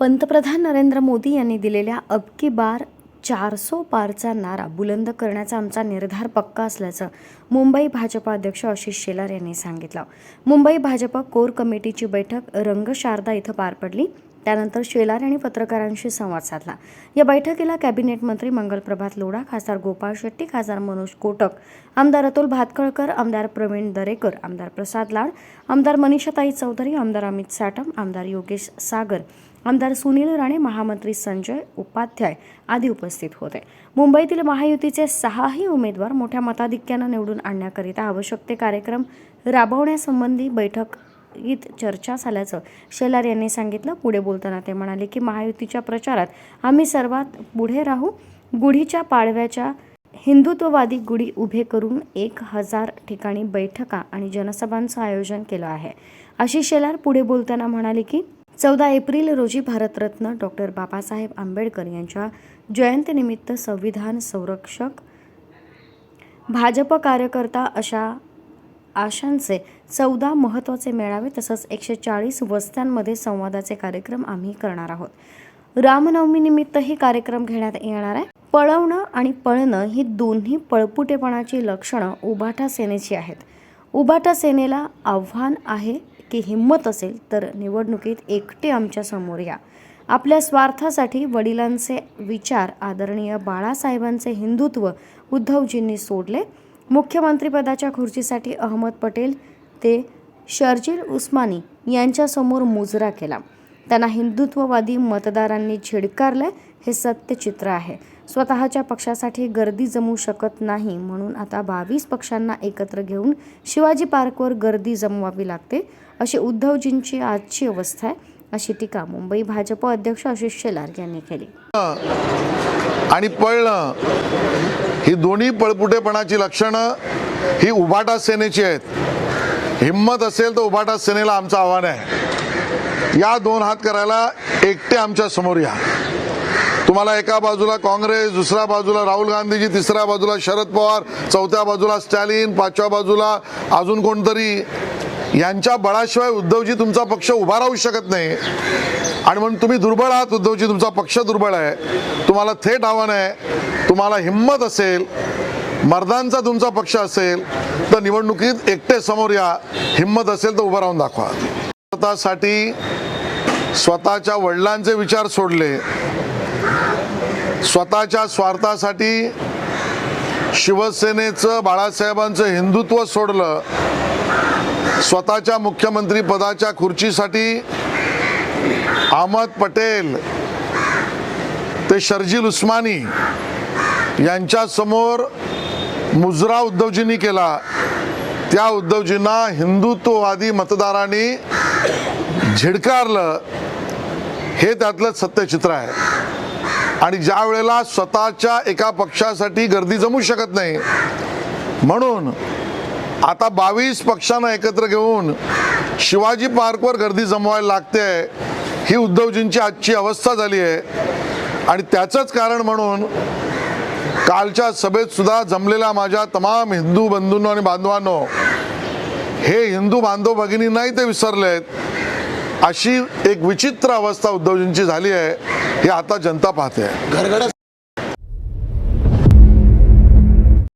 पंतप्रधान नरेंद्र मोदी यांनी दिलेल्या अब की बार 400 पारचा नारा बुलंद करण्याचा आमचा निर्धार पक्का असल्याचं मुंबई भाजपा अध्यक्ष आशिष शेलार यांनी सांगितलं। मुंबई भाजपा कोर कमिटीची बैठक रंगशारदा इथं पार पडली। त्यानंतर शेलार यांनी पत्रकारांशी संवाद साधला। या बैठकीला कॅबिनेट मंत्री मंगलप्रभात लोढा, खासदार गोपाळ शेट्टी, खासदार मनोज कोटक, आमदार अतुल भातखळकर, आमदार प्रवीण दरेकर, आमदार प्रसाद लाड, आमदार मनीषाताई चौधरी, आमदार अमित साटम, आमदार योगेश सागर, आमदार सुनील राणे, महामंत्री संजय उपाध्याय आदी उपस्थित होते। मुंबईतील महायुतीचे 6ही उमेदवार मोठ्या मताधिक्याने निवडून आणण्याकरिता आवश्यक ते कार्यक्रम राबवण्यासंबंधी बैठकीत चर्चा झाल्याचं शेलार यांनी सांगितलं। पुढे बोलताना ते म्हणाले की महायुतीच्या प्रचारात आम्ही सर्वात पुढे राहू। गुढीच्या पाडव्याच्या हिंदुत्ववादी गुढी उभे करून 1000 ठिकाणी बैठका आणि जनसभांचं आयोजन केलं आहे। आशिष शेलार पुढे बोलताना म्हणाले की 14 एप्रिल रोजी भारतरत्न डॉक्टर बाबासाहेब आंबेडकर यांच्या जयंतीनिमित्त संविधान संरक्षक, भाजप कार्यकर्ता अशा आशांचे 14 महत्त्वाचे मेळावे तसंच 140 वस्त्यांमध्ये संवादाचे कार्यक्रम आम्ही करणार आहोत। रामनवमीनिमित्तही कार्यक्रम घेण्यात येणार आहे। पळवणं आणि पळणं ही दोन्ही पळपुटेपणाची लक्षणं उभाटा सेनेची आहेत। उभाटा सेनेला आव्हान आहे की हिम्मत असेल तर निवडणुकीत एकटे आमच्या समोर या। आपल्या स्वार्थासाठी वडिलांचे विचार, आदरणीय बाळासाहेबांचे हिंदुत्व उद्धवजींनी सोडले। मुख्यमंत्रीपदाच्या खुर्चीसाठी अहमद पटेल ते शर्जील उस्मानी यांच्यासमोर मुजरा केला। त्यांना हिंदुत्ववादी मतदारांनी झिडकारले, हे सत्य चित्र आहे। स्वतःच्या पक्षासाठी गर्दी जमू शकत नाही म्हणून आता 22 पक्षांना एकत्र घेऊन शिवाजी पार्कवर गर्दी जमवावी लागते, अशी उद्धवजींची आजची अवस्था आहे, अशी टीका मुंबई भाजप अध्यक्ष आशिष शेलार यांनी केली। आणि पळणं ही दोन्ही पळपुटेपणाची लक्षणं ही उभाटा सेनेची आहेत। हिम्मत असेल तर उभाटा सेनेला आमचं आव्हान आहे, या 2 हात करायला एकटे आमच्या समोर या। तुम्हाला एका बाजूला काँग्रेस, दुसऱ्या बाजूला राहुल गांधीजी, तिसऱ्या बाजूला शरद पवार, चौथ्या बाजूला स्टॅलिन, 5व्या बाजूला अजून कोणतरी, यांच्या बळाशिवाय उद्धवजी तुमचा पक्ष उभा राहू शकत नाही। आणि म्हणून तुम्ही दुर्बळ आहात, उद्धवजी तुमचा पक्ष दुर्बळ आहे। तुम्हाला थेट आव्हान आहे, तुम्हाला हिम्मत असेल, मर्दांचा तुमचा पक्ष असेल तर निवडणुकीत एकटे समोर या। हिम्मत असेल तर उभं राहून दाखवा। स्वतःसाठी स्वतःच्या वडिलांचे विचार सोडले, स्वतःच्या स्वार्थासाठी शिवसेनेचं, बाळासाहेबांचं हिंदुत्व सोडलं, स्वतःच्या मुख्यमंत्री पदाच्या खुर्चीसाठी अहमद पटेल ते शर्जील उस्मानी यांच्या समोर मुजरा उद्धवजींनी केला। त्या उद्धवजींना हिंदुत्ववादी मतदारांनी झिडकारलं, हे त्यातलं सत्यचित्र आहे। आणि ज्या वेळेला स्वतःच्या एका पक्षासाठी गर्दी जमू शकत नाही म्हणून आता 22 पक्षांना एकत्र घेऊन शिवाजी पार्कवर गर्दी जमवायला लागते, ही उद्धवजींची आजची अवस्था झाली आहे। आणि त्याचंच कारण म्हणून कालच्या सभेत सुद्धा जमलेल्या माझ्या तमाम हिंदू बंधूंनो आणि बांधवांनो, हे हिंदू बांधव भगिनी नाही ते विसरलेत, अशी एक विचित्र अवस्था उद्धवजींची झाली आहे, हे आता जनता पाहते।